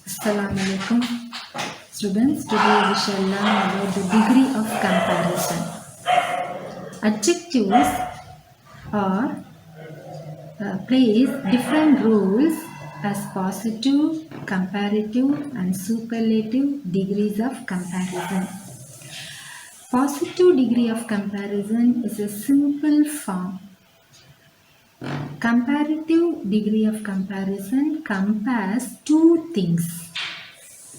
Assalamu alaikum. Students, today we shall learn about the degree of comparison. Adjectives are plays different roles as positive, comparative and superlative degrees of comparison. Positive degree of comparison is a simple form. Comparative degree of comparison compares two things.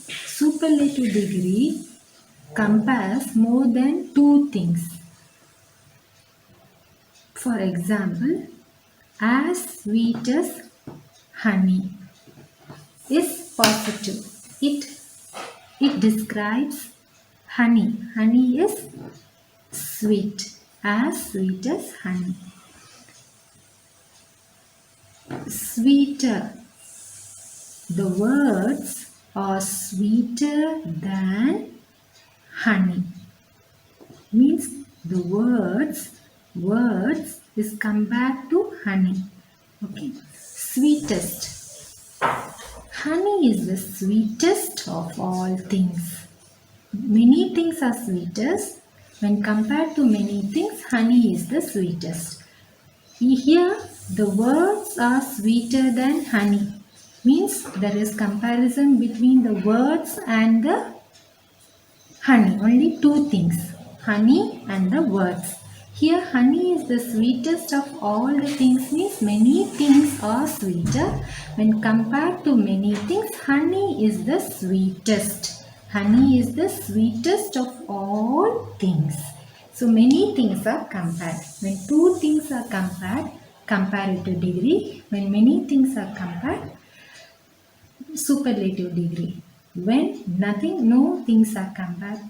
Superlative degree compares more than two things. For example, as sweet as honey is positive. It describes honey. Honey is sweet, as sweet as honey. Sweeter. The words are sweeter than honey. Means the words is compared to honey. Okay. Sweetest. Honey is the sweetest of all things. Many things are sweetest. When compared to many things, honey is the sweetest. Here, the words are sweeter than honey. Means there is comparison between the words and the honey. Only two things. Honey and the words. Here honey is the sweetest of all the things, means many things are sweeter. When compared to many things, honey is the sweetest. Honey is the sweetest of all things. So many things are compared. When two things are compared, comparative degree. When many things are compared, superlative degree. When no things are compared,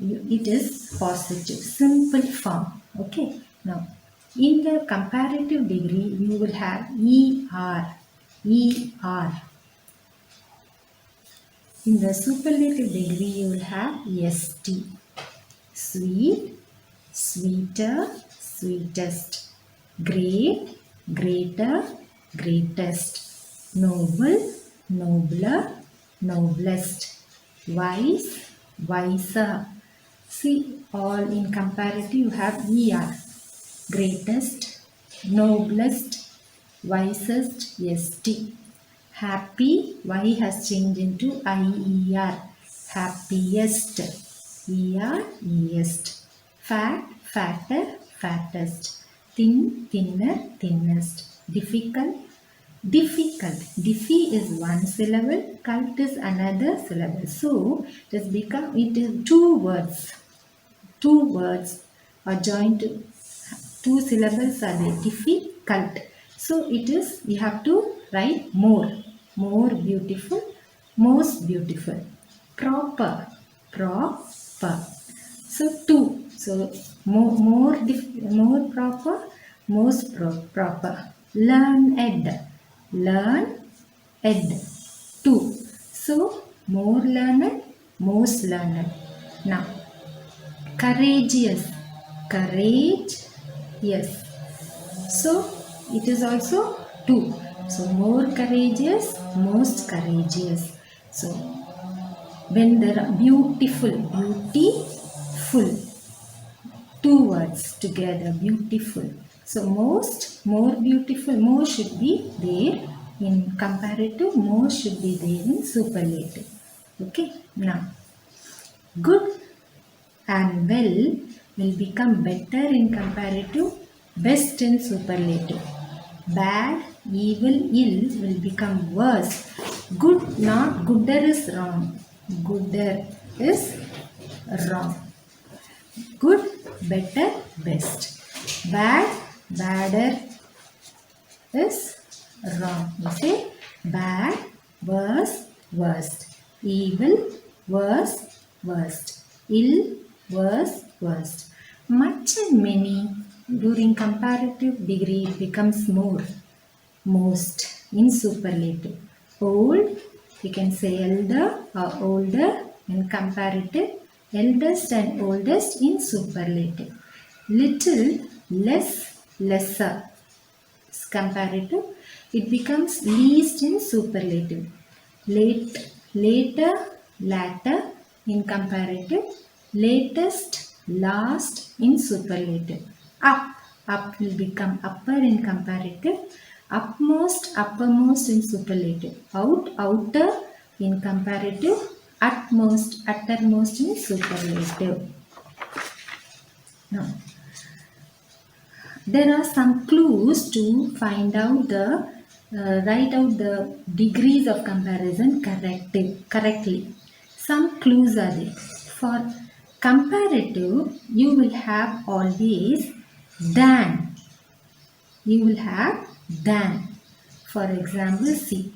it is positive, simple form. Okay. Now, in the comparative degree, you will have ER. ER. In the superlative degree, you will have ST. Sweet, sweeter, sweetest. Great, greater, greatest. Noble, nobler, noblest. Wise, wiser. See, all in comparative you have ER. Greatest, noblest, wisest, ST. Happy, Y has changed into IER. Happiest, ER, EST. Fat, fatter, fattest. Thin, thinner, thinnest. Difficult, difficult. Diffy is one syllable, cult is another syllable. So it is two words. Two words are joined to two syllables are there. Difficult. So it is, we have to write more. More beautiful, most beautiful. Proper, proper. So two. So more proper, most proper. Learned, learned. Two. So more learned, most learned. Now, courageous, courage, yes. So it is also two. So more courageous, most courageous. So when there are beautiful, beautiful. Two words together, beautiful. So most, more beautiful, more should be there in comparative, more should be there in superlative. Okay. Now, good and well will become better in comparative, best in superlative. Bad, evil, ill will become worse. Good, not gooder is wrong. Gooder is wrong. Good, better, best. Bad, badder is wrong. You say bad, worse, worst. Evil, worse, worst. Ill, worse, worst. Much and many, during comparative degree it becomes more, most in superlative. Old, you can say elder or older in comparative. Eldest and oldest in superlative. Little, less, lesser. Comparative, it becomes least in superlative. Late, later, latter in comparative, latest, last in superlative. Up will become upper in comparative, upmost, uppermost in superlative, outer in comparative, utmost, uttermost in superlative. Now, there are some clues to find out write out the degrees of comparison correctly. Some clues are there. For comparative, you will have always than. You will have than. For example, see,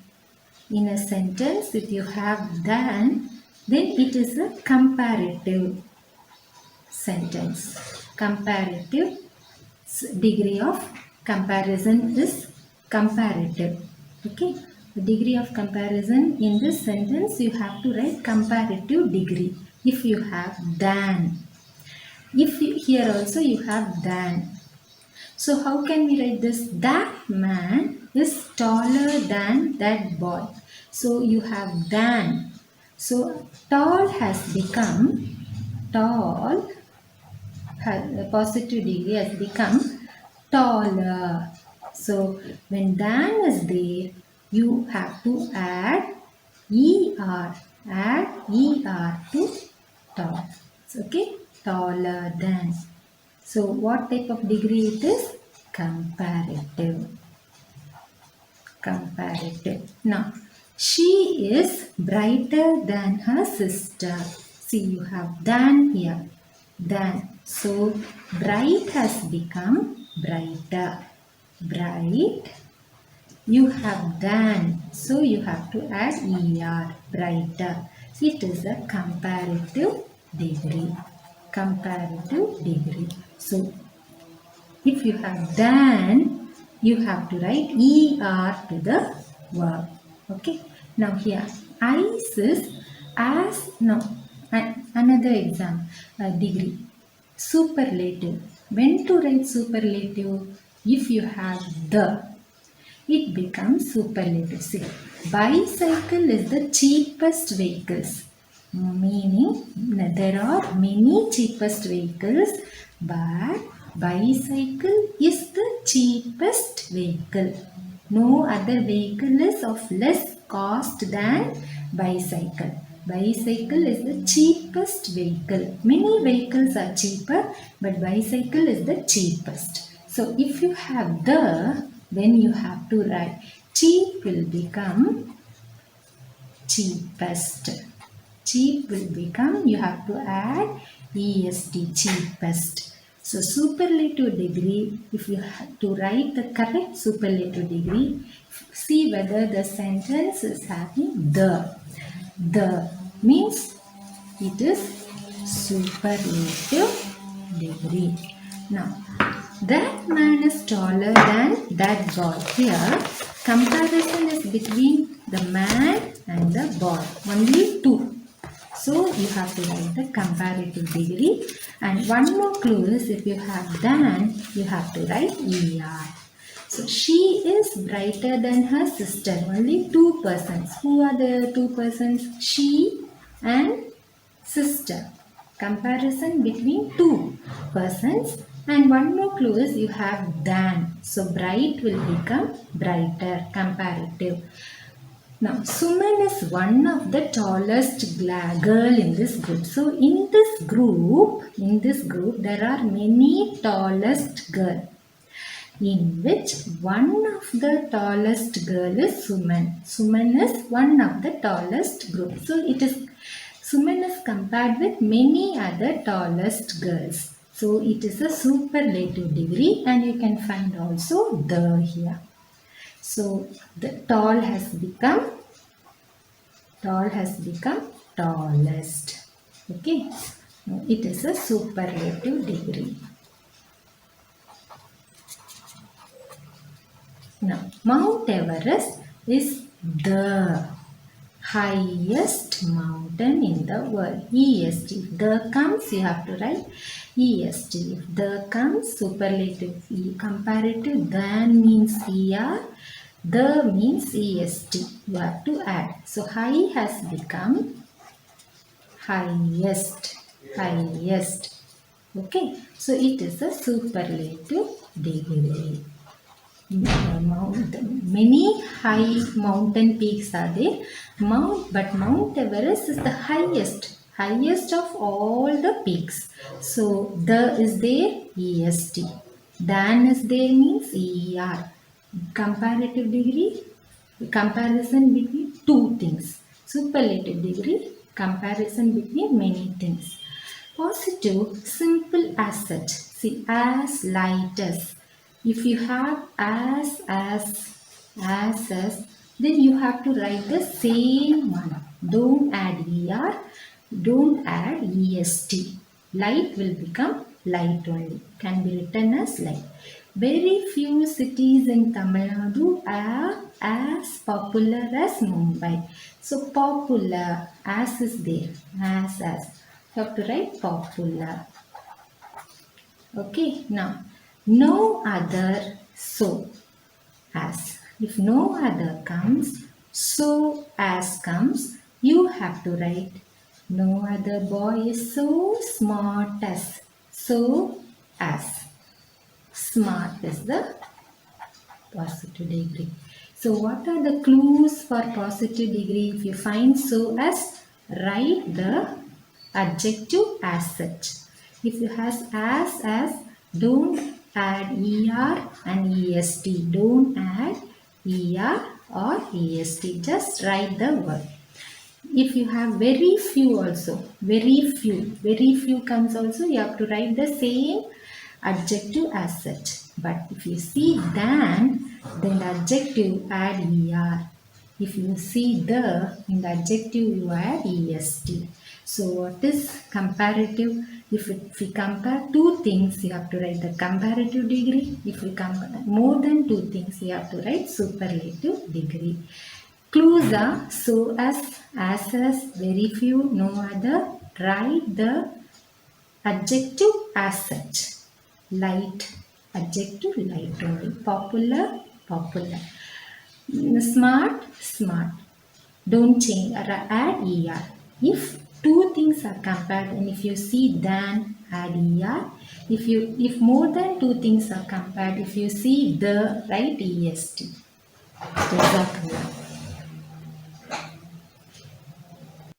in a sentence, if you have than, then it is a comparative sentence. Comparative degree of comparison is comparative. Okay, the degree of comparison in this sentence you have to write comparative degree if you have than. Here also you have than. So how can we write this? That man is taller than that boy. So you have than. So tall has become tall. The positive degree has become taller. So when than is there, you have to add er. Add er to tall. Okay, taller than. So what type of degree it is? Comparative. Comparative. Now, she is brighter than her sister. See, you have than here. Than. So, bright has become brighter. Bright. You have than. So, you have to add er. Brighter. It is a comparative degree. Comparative degree. So, if you have than, you have to write er to the verb. Okay. Now here, ice is as, no, another example, degree. Superlative. When to write superlative? If you have the, it becomes superlative. See, bicycle is the cheapest vehicles. Meaning, there are many cheapest vehicles, but bicycle is the cheapest vehicle. No other vehicle is of less cost than bicycle. Bicycle is the cheapest vehicle. Many vehicles are cheaper, but bicycle is the cheapest. So if you have the, then you have to write cheap will become cheapest. Cheap will become, you have to add est, cheapest. So superlative degree, if you have to write the correct superlative degree, see whether the sentence is having the. The means it is superlative degree. Now, that man is taller than that boy. Here, comparison is between the man and the boy. Only two. So, you have to write the comparative degree. And one more clue is if you have than, you have to write er. So, she is brighter than her sister. Only two persons. Who are the two persons? She and sister. Comparison between two persons. And one more clue is you have than. So, bright will become brighter. Comparative. Now, Suman is one of the tallest girl in this group. So, in this group, there are many tallest girls, in which one of the tallest girl is Suman. Suman is one of the tallest group. So, Suman is compared with many other tallest girls. So, it is a superlative degree, and you can find also the here. So, the tall has become tallest. Okay. Now, it is a superlative degree. Now, Mount Everest is the highest mountain in the world. EST. If the comes, you have to write EST. If the comes, superlative. Comparative than means ER. The means est. You have to add. So high has become highest. Highest. Okay. So it is a superlative degree. Many high mountain peaks are there. But Mount Everest is the highest of all the peaks. So the is there, est. Than is there means er. Comparative degree, comparison between two things. Superlative degree, comparison between many things. Positive, simple as such. See, as, light as. If you have as, then you have to write the same one. Don't add er, don't add est. Light will become light only. Can be written as light. Very few cities in Tamil Nadu are as popular as Mumbai. So popular, as is there, as. You have to write popular. Okay, now no other so as. If no other comes, so as comes, you have to write no other boy is so smart as. So as. Smart is the positive degree. So what are the clues for positive degree? If you find so as, write the adjective as such. If you has as, don't add er and est. Don't add er or est. Just write the word. If you have very few also, very few comes also, you have to write the same adjective as such. But if you see then the adjective add er. If you see the, in the adjective you add est. So what is comparative? If we compare two things, you have to write the comparative degree. If we compare more than two things, you have to write superlative degree. Clues are so as, very few, no other. Write the adjective as such. Light, adjective light only. Popular, popular. Smart, smart. Don't change or add er. If two things are compared and if you see than, add er. If more than two things are compared, if you see the, write est. Jazakallah.